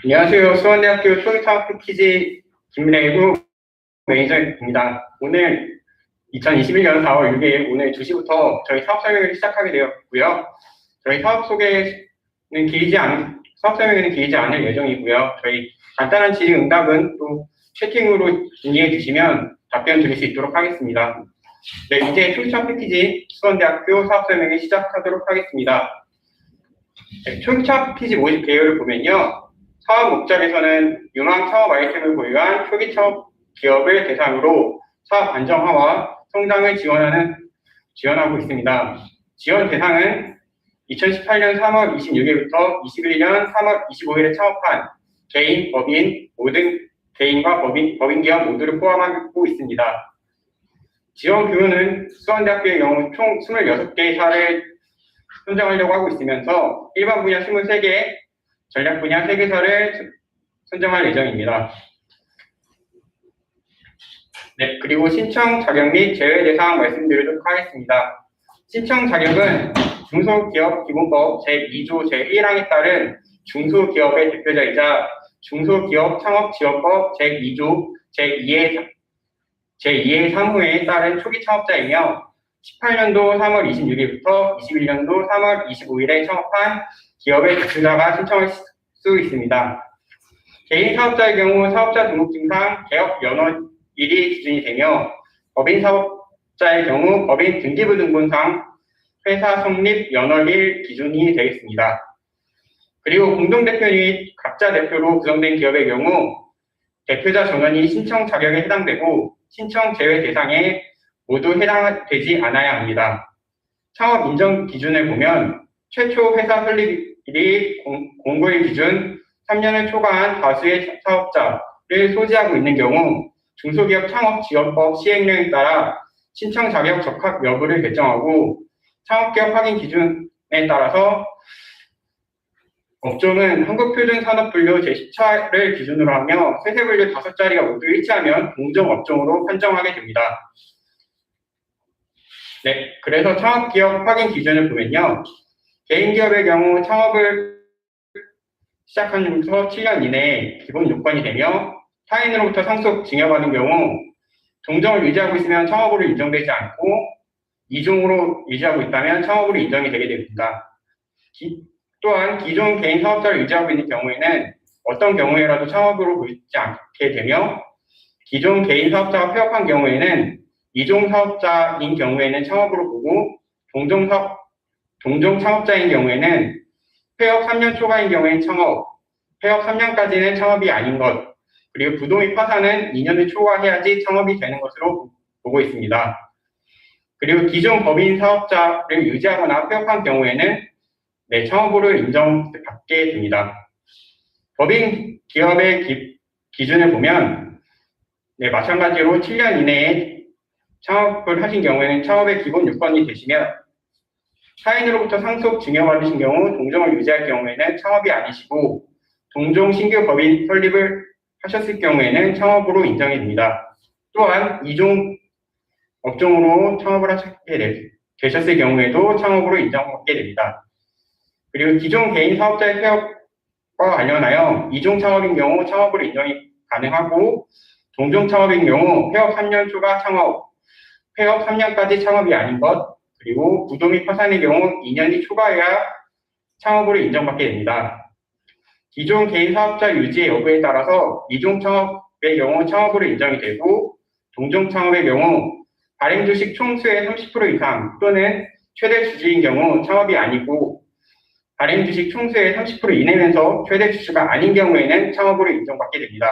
안녕하세요. 수원대학교 초기창업 패키지 김래구 매니저입니다. 오늘 2021년 4월 6일 오늘 2시부터 저희 사업 설명회를 시작하게 되었고요. 저희 사업 설명회는 길지 않을 예정이고요. 저희 간단한 질의 응답은 또 채팅으로 문의해 주시면 답변 드릴 수 있도록 하겠습니다. 네, 이제 초기창업 패키지 수원대학교 사업 설명회 시작하도록 하겠습니다. 네, 초기창업 패키지 모집 개요를 보면요. 사업 목적에서는 유망 창업 아이템을 보유한 초기 창업 기업을 대상으로 사업 안정화와 성장을 지원하고 있습니다. 지원 대상은 2018년 3월 26일부터 21년 3월 25일에 창업한 개인, 법인, 모든 개인과 법인 기업 모두를 포함하고 있습니다. 지원 규모는 수원대학교의 경우 총 26개의 사를 선정하려고 하고 있으면서 일반 분야 23개, 전략 분야 3개사를 선정할 예정입니다. 네, 그리고 신청 자격 및 제외 대상 말씀드리도록 하겠습니다. 신청 자격은 중소기업 기본법 제2조 제1항에 따른 중소기업의 대표자이자 중소기업 창업지원법 제2조 제2의 3호에 따른 초기 창업자이며 18년도 3월 26일부터 21년도 3월 25일에 창업한 기업의 대표자가 신청할 수 있습니다. 개인 사업자의 경우 사업자 등록증상 개업 연월일이 기준이 되며 법인 사업자의 경우 법인 등기부등본상 회사 성립 연월일 기준이 되겠습니다. 그리고 공동대표 및 각자 대표로 구성된 기업의 경우 대표자 전원이 신청 자격에 해당되고 신청 제외 대상에 모두 해당되지 않아야 합니다. 창업 인정 기준을 보면 최초 회사 설립일이 공고일 기준 3년을 초과한 다수의 사업자를 소지하고 있는 경우 중소기업 창업지원법 시행령에 따라 신청 자격 적합 여부를 결정하고 창업기업 확인 기준에 따라서 업종은 한국표준산업분류 제10차를 기준으로 하며 세세분류 5자리가 모두 일치하면 공정업종으로 판정하게 됩니다. 네, 그래서 창업기업 확인 기준을 보면요. 개인기업의 경우 창업을 시작한 후부터 7년 이내에 기본 요건이 되며 타인으로부터 상속 증여받은 경우 동종을 유지하고 있으면 창업으로 인정되지 않고 이종으로 유지하고 있다면 창업으로 인정이 되게 됩니다. 또한 기존 개인 사업자를 유지하고 있는 경우에는 어떤 경우에라도 창업으로 보이지 않게 되며 기존 개인 사업자가 폐업한 경우에는 이종 사업자인 경우에는 창업으로 보고 동종 창업자인 경우에는 폐업 3년 초과인 경우에는 창업, 폐업 3년까지는 창업이 아닌 것, 그리고 부도의 파산은 2년을 초과해야지 창업이 되는 것으로 보고 있습니다. 그리고 기존 법인 사업자를 유지하거나 폐업한 경우에는 창업으로 인정받게 됩니다. 법인 기업의 기준을 보면 마찬가지로 7년 이내에 창업을 하신 경우에는 창업의 기본 요건이 되시며 타인으로부터 상속 증여받으신 경우 동종을 유지할 경우에는 창업이 아니시고 동종 신규 법인 설립을 하셨을 경우에는 창업으로 인정이 됩니다. 또한 이종 업종으로 창업을 하셨게 되셨을 경우에도 창업으로 인정받게 됩니다. 그리고 기존 개인 사업자의 폐업과 관련하여 이종 창업인 경우 창업으로 인정이 가능하고 동종 창업인 경우 폐업 3년 초과 창업, 폐업 3년까지 창업이 아닌 것, 그리고 부도 및 파산의 경우 2년이 초과해야 창업으로 인정받게 됩니다. 기존 개인 사업자 유지의 여부에 따라서 이종 창업의 경우 창업으로 인정이 되고 동종 창업의 경우 발행 주식 총수의 30% 이상 또는 최대 주주인 경우 창업이 아니고 발행 주식 총수의 30% 이내면서 최대 주주가 아닌 경우에는 창업으로 인정받게 됩니다.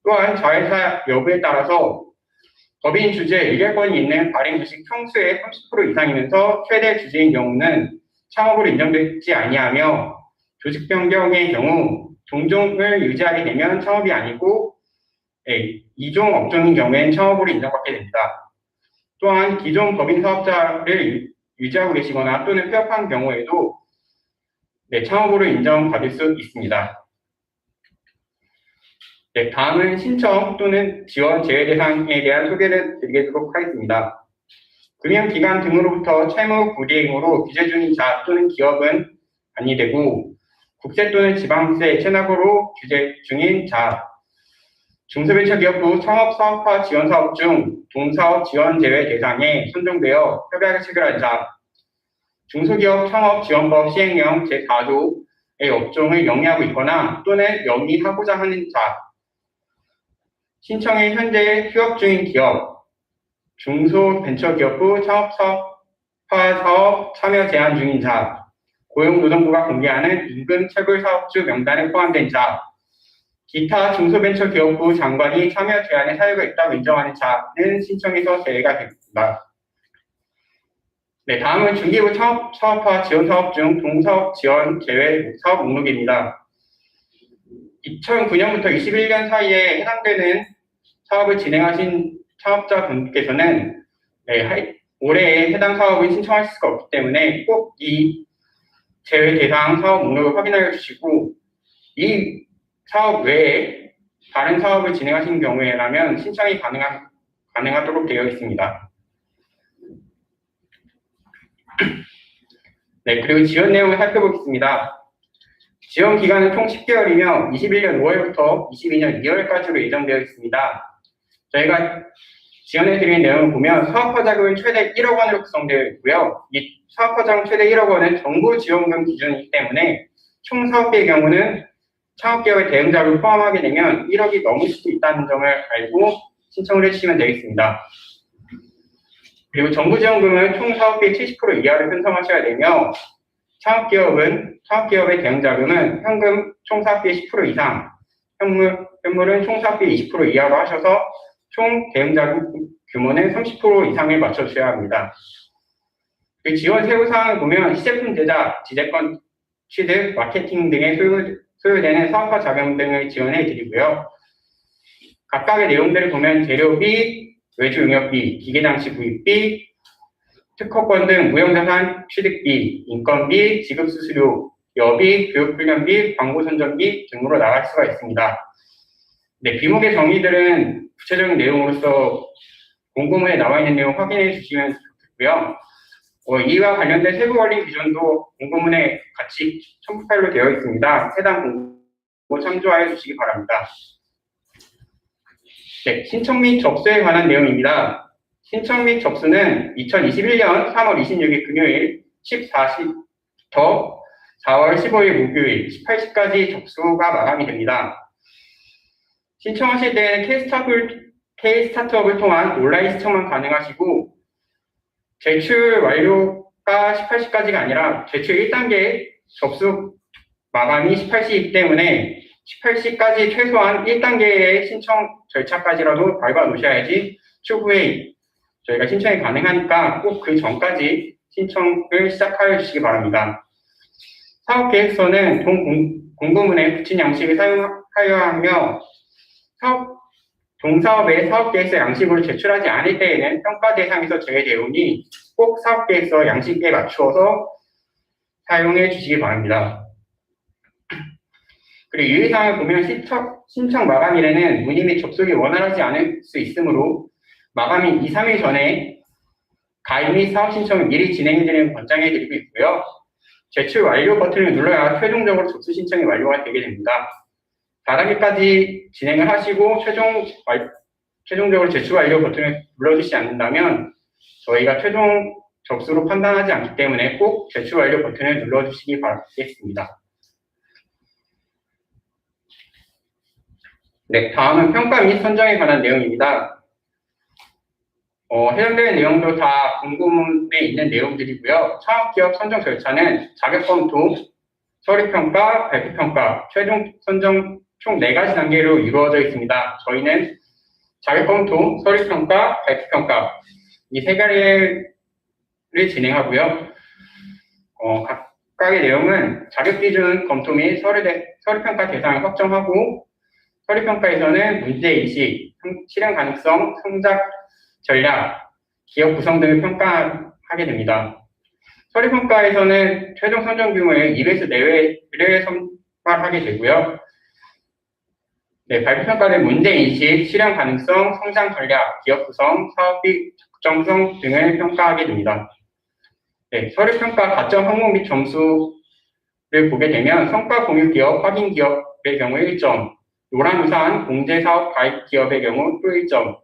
또한 자회사 여부에 따라서 법인 주주의 의결권이 있는 발행 주식 총수의 30% 이상이면서 최대 주주인 경우는 창업으로 인정되지 아니하며 조직 변경의 경우 동종을 유지하게 되면 창업이 아니고 이종 업종인 경우에는 창업으로 인정받게 됩니다. 또한 기존 법인 사업자를 유지하고 계시거나 또는 폐업한 경우에도 창업으로 인정받을 수 있습니다. 다음은 신청 또는 지원 제외 대상에 대한 소개를 드리도록 하겠습니다. 금융기관 등으로부터 채무 불이행으로 규제 중인 자 또는 기업은 반의되고 국세 또는 지방세 체납으로 규제 중인 자, 중소벤처기업부 창업사업화 지원사업 중 동사업 지원 제외 대상에 선정되어 협약을 체결한 자, 중소기업 창업지원법 시행령 제4조의 업종을 영위하고 있거나 또는 영위하고자 하는 자, 신청에 현재 휴업 중인 기업, 중소벤처기업부 창업사업화 참여 제한 중인 자, 고용노동부가 공개하는 임금 체불 사업주 명단에 포함된 자, 기타 중소벤처기업부 장관이 참여 제한의 사유가 있다고 인정하는 자는 신청에서 제외가 됩니다. 네, 다음은 중기부 창업사업화 지원사업 중 동사업 지원 제외 사업 목록입니다. 2009년부터 21년 사이에 해당되는 사업을 진행하신 창업자분께서는 올해에 해당 사업을 신청하실 수가 없기 때문에 꼭 이 제외 대상 사업 목록을 확인하여 주시고, 이 사업 외에 다른 사업을 진행하시는 경우에라면 신청이 가능하도록 되어 있습니다. 네, 그리고 지원 내용을 살펴보겠습니다. 지원 기간은 총 10개월이며 21년 5월부터 22년 2월까지로 예정되어 있습니다. 저희가 지원해드린 내용을 보면 사업화 자금은 최대 1억 원으로 구성되어 있고요. 이 사업화 자금 최대 1억 원은 정부 지원금 기준이기 때문에 총 사업비의 경우는 창업기업의 대응자를 포함하게 되면 1억이 넘을 수도 있다는 점을 알고 신청을 해주시면 되겠습니다. 그리고 정부 지원금은 총 사업비의 70% 이하를 편성하셔야 되며, 창업기업의 대응자금은 현금 총 사업비의 10% 이상, 현물은 총 사업비의 20% 이하로 하셔서 총 대응자금 규모는 30% 이상을 맞춰주셔야 합니다. 그 지원 세부사항을 보면 시제품 제작, 지재권 취득, 마케팅 등에 소요되는 사업화 자금 등을 지원해 드리고요. 각각의 내용들을 보면 재료비, 외주 용역비, 기계장치 구입비, 특허권 등 무형자산 취득비, 인건비, 지급수수료, 여비, 교육훈련비, 광고 선전비 등으로 나갈 수가 있습니다. 네, 비목의 정의들은 구체적인 내용으로서 공고문에 나와 있는 내용 확인해 주시면 좋겠고요. 이와 관련된 세부 관리 기준도 공고문에 같이 첨부 파일로 되어 있습니다. 해당 공고 참조하여 주시기 바랍니다. 네, 신청 및 접수에 관한 내용입니다. 신청 및 접수는 2021년 3월 26일 금요일 14시부터 4월 15일 목요일 18시까지 접수가 마감이 됩니다. 신청하실 때는 K-스타트업을 통한 온라인 신청만 가능하시고, 제출 완료가 18시까지가 아니라 제출 1단계 접수 마감이 18시이기 때문에 18시까지 최소한 1단계의 신청 절차까지라도 밟아 놓으셔야지 추후에 저희가 신청이 가능하니까 꼭 그 전까지 신청을 시작하여 주시기 바랍니다. 사업계획서는 공고문에 붙인 양식을 사용하여 하며, 동사업의 사업계획서 양식으로 제출하지 않을 때에는 평가 대상에서 제외되오니 꼭 사업계획서 양식에 맞추어서 사용해 주시기 바랍니다. 그리고 유의사항을 보면 신청 마감일에는 문의 및 접속이 원활하지 않을 수 있으므로 마감일 2, 3일 전에 가입 및 사업 신청을 미리 진행해드리는 권장해 드리고 있고요. 제출 완료 버튼을 눌러야 최종적으로 접수 신청이 완료가 되게 됩니다. 4단계까지 진행을 하시고 최종적으로 제출 완료 버튼을 눌러주시지 않는다면 저희가 최종 접수로 판단하지 않기 때문에 꼭 제출 완료 버튼을 눌러주시기 바라겠습니다. 네, 다음은 평가 및 선정에 관한 내용입니다. 해당되는 내용도 다 공고문에 있는 내용들이고요. 창업기업 선정 절차는 자격검토, 서류평가, 발표평가, 최종 선정 총 4가지 단계로 이루어져 있습니다. 저희는 자격검토, 서류평가, 발표평가 이 3가지를 진행하고요. 각각의 내용은 자격기준 검토 및 서류평가 대상을 확정하고, 서류평가에서는 문제인식, 실행 가능성, 성장 전략, 기업 구성 등을 평가하게 됩니다. 서류평가에서는 최종 선정 규모의 2배수 내외를 선발하게 되고요. 네, 발표평가는 문제인식, 실행 가능성, 성장 전략, 기업 구성, 사업비 적정성 등을 평가하게 됩니다. 네, 서류 평가 가점 항목 및 점수를 보게 되면 성과 공유 기업, 확인 기업의 경우 1점, 노란우산 공제사업 가입 기업의 경우 또 1점,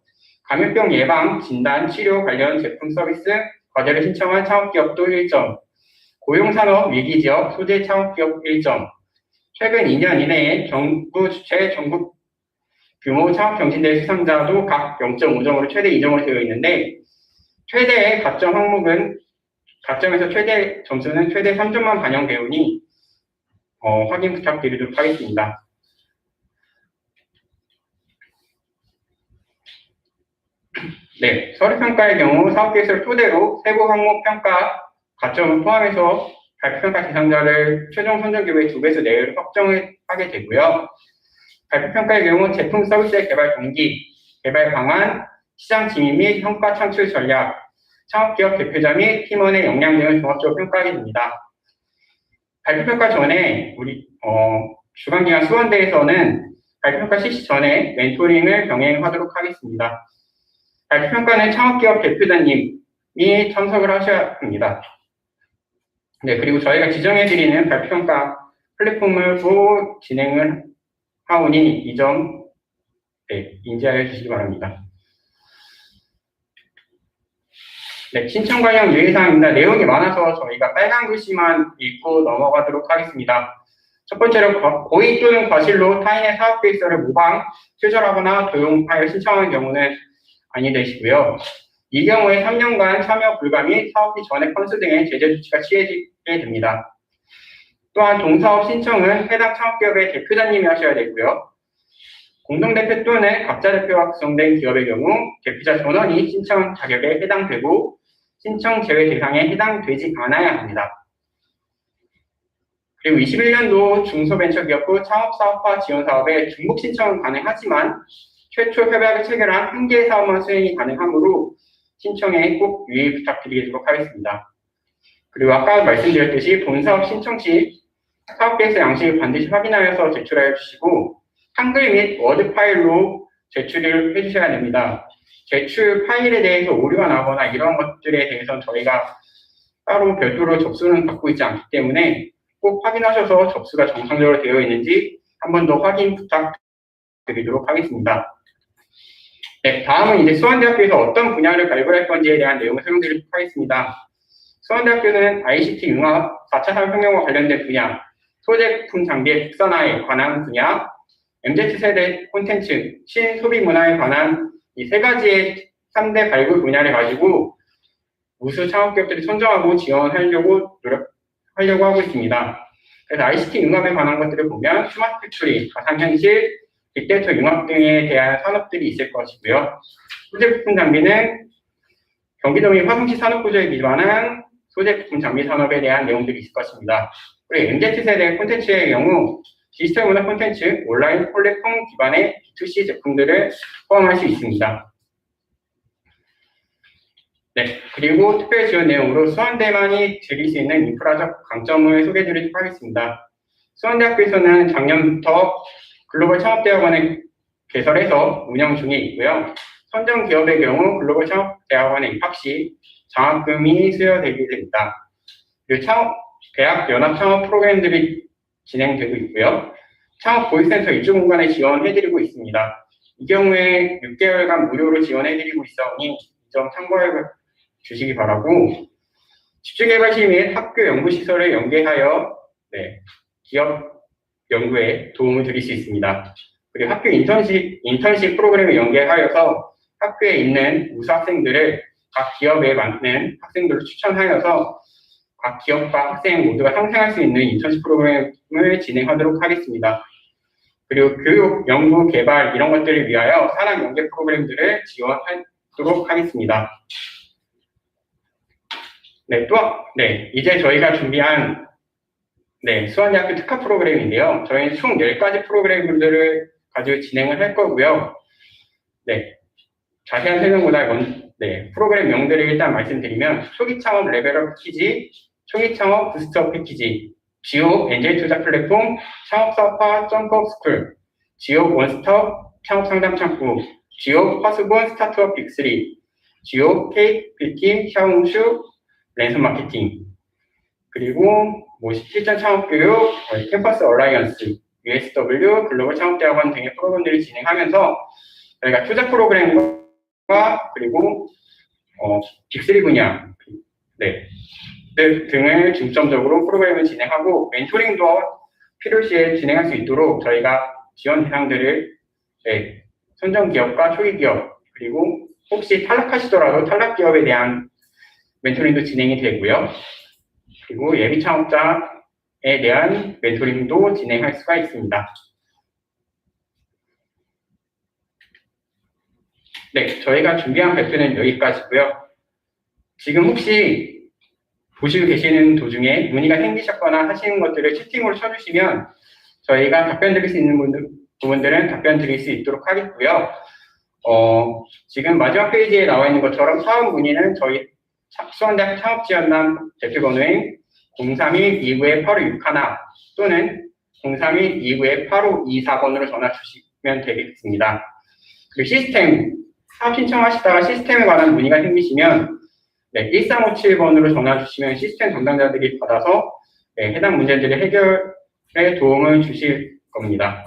감염병 예방, 진단, 치료 관련 제품 서비스 과제를 신청한 창업기업도 1점, 고용산업 위기지역 소재 창업기업 1점, 최근 2년 이내에 정부 주최 전국 규모 창업경진대회 수상자도 각 0.5점으로 최대 2점으로 되어 있는데, 최대의 가점 항목은 가점에서 최대 점수는 최대 3점만 반영되오니 확인 부탁드리도록 하겠습니다. 네, 서류평가의 경우 사업계획서를 토대로 세부 항목 평가 가점을 포함해서 발표평가 대상자를 최종 선정 기업의 2배수 내외로 확정을 하게 되고요. 발표평가의 경우 제품 서비스의 개발 동기, 개발 방안, 시장 진입 및 성과 창출 전략, 창업기업 대표자 및 팀원의 역량 등을 종합적으로 평가하게 됩니다. 발표평가 전에 우리 주간기관 수원대에서는 발표평가 실시 전에 멘토링을 병행하도록 하겠습니다. 발표평가는 창업기업 대표자님이 참석을 하셔야 합니다. 네, 그리고 저희가 지정해드리는 발표평가 플랫폼을 또 진행을 하오니 이 점 인지하여 주시기 바랍니다. 네, 신청 관련 유의사항입니다. 내용이 많아서 저희가 빨간 글씨만 읽고 넘어가도록 하겠습니다. 첫 번째로 고의 또는 과실로 타인의 사업계획서를 모방, 표절하거나 도용하여 신청하는 경우는 아니 되시고요. 이 경우에 3년간 참여 불가 및 사업비 전액 환수 등의 제재 조치가 취해지게 됩니다. 또한 동사업 신청은 해당 창업기업의 대표자님이 하셔야 되고요. 공동대표 또는 각자 대표가 구성된 기업의 경우 대표자 전원이 신청 자격에 해당되고 신청 제외 대상에 해당되지 않아야 합니다. 그리고 21년도 중소벤처기업부 창업사업화 지원사업에 중복 신청은 가능하지만 최초 협약을 체결한 한 개의 사업만 수행이 가능하므로 신청에 꼭 유의 부탁드리도록 하겠습니다. 그리고 아까 말씀드렸듯이 본사업 신청 시 사업계획서 양식을 반드시 확인하여서 제출하여 주시고 한글 및 워드 파일로 제출을 해주셔야 됩니다. 제출 파일에 대해서 오류가 나거나 이런 것들에 대해서는 저희가 따로 별도로 접수는 받고 있지 않기 때문에 꼭 확인하셔서 접수가 정상적으로 되어 있는지 한 번 더 확인 부탁드리도록 하겠습니다. 네, 다음은 이제 수원대학교에서 어떤 분야를 발굴할 건지에 대한 내용을 설명드리도록 하겠습니다. 수원대학교는 ICT 융합 4차 산업혁명과 관련된 분야, 소재품 장비의 국산화에 관한 분야, MZ세대 콘텐츠, 신소비 문화에 관한 이 세 가지의 3대 발굴 분야를 가지고 우수 창업기업들이 선정하고 지원하려고 노력하려고 하고 있습니다. 그래서 ICT 융합에 관한 것들을 보면 스마트 팩토리, 가상현실, 빅데이터 융합 등에 대한 산업들이 있을 것이고요. 소재부품 장비는 경기도 및 화성시 산업구조에 기반한 소재부품 장비 산업에 대한 내용들이 있을 것입니다. 그리고 MZ세대 콘텐츠의 경우 디지털 문화 콘텐츠, 온라인 플랫폼 기반의 B2C 제품들을 포함할 수 있습니다. 네, 그리고 특별 지원 내용으로 수원대만이 즐길 수 있는 인프라적 강점을 소개해드리도록 하겠습니다. 수원대학교에서는 작년부터 글로벌 창업대학원을 개설해서 운영 중에 있고요. 선정 기업의 경우 글로벌 창업대학원에 입학 시 장학금이 수여되게 됩니다. 그리고 대학 연합 창업 프로그램들이 진행되고 있고요. 창업 보육센터 입주 공간에 지원해드리고 있습니다. 이 경우에 6개월간 무료로 지원해드리고 있어오니 이 점 참고해 주시기 바라고, 집중개발실 및 학교 연구시설을 연계하여 기업 연구에 도움을 드릴 수 있습니다. 그리고 학교 인턴십 프로그램을 연계하여서 학교에 있는 우수 학생들을 각 기업에 맞는 학생들을 추천하여서 각 기업과 학생 모두가 상생할 수 있는 인턴십 프로그램을 진행하도록 하겠습니다. 그리고 교육, 연구, 개발 이런 것들을 위하여 산학 연계 프로그램들을 지원하도록 하겠습니다. 이제 저희가 준비한 수원대학교 특화 프로그램인데요. 저희는 총 10가지 프로그램들을 가지고 진행을 할 거고요. 자세한 설명보다 프로그램 명들을 일단 말씀드리면 초기 창업 레벨업 패키지, 초기 창업 부스트업 패키지, 지옥 엔젤 투자 플랫폼, 창업사업화 점프업 스쿨, 지옥 원스톱 창업 상담 창구, 지옥 화수본 스타트업 빅3, 지오, 케이크, 뷰티, 샤오홍슈, 랜선 마케팅, 그리고 뭐 실전 창업 교육, 캠퍼스 얼라이언스, USW, 글로벌 창업대학원 등의 프로그램들을 진행하면서 저희가 투자 프로그램과 그리고 빅3 분야 등을 중점적으로 프로그램을 진행하고 멘토링도 필요시에 진행할 수 있도록 저희가 지원 대상들을 선정 기업과 초기 기업 그리고 혹시 탈락하시더라도 탈락 기업에 대한 멘토링도 진행이 되고요. 그리고 예비 창업자에 대한 멘토링도 진행할 수가 있습니다. 네, 저희가 준비한 발표는 여기까지고요. 지금 혹시 보시고 계시는 도중에 문의가 생기셨거나 하시는 것들을 채팅으로 쳐주시면 저희가 답변 드릴 수 있는 부분들은 답변 드릴 수 있도록 하겠고요. 지금 마지막 페이지에 나와 있는 것처럼 사업 문의는 저희 수원대학 창업지원단 대표번호인 031-29-8561 또는 031-29-8524번으로 전화 주시면 되겠습니다. 그리고 시스템, 사업 신청하시다가 시스템에 관한 문의가 생기시면 1357번으로 전화 주시면 시스템 담당자들이 받아서 해당 문제들의 해결에 도움을 주실 겁니다.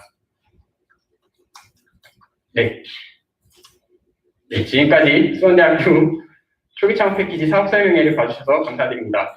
지금까지 수원대학교 초기 창업 패키지 사업 설명회를 봐주셔서 감사드립니다.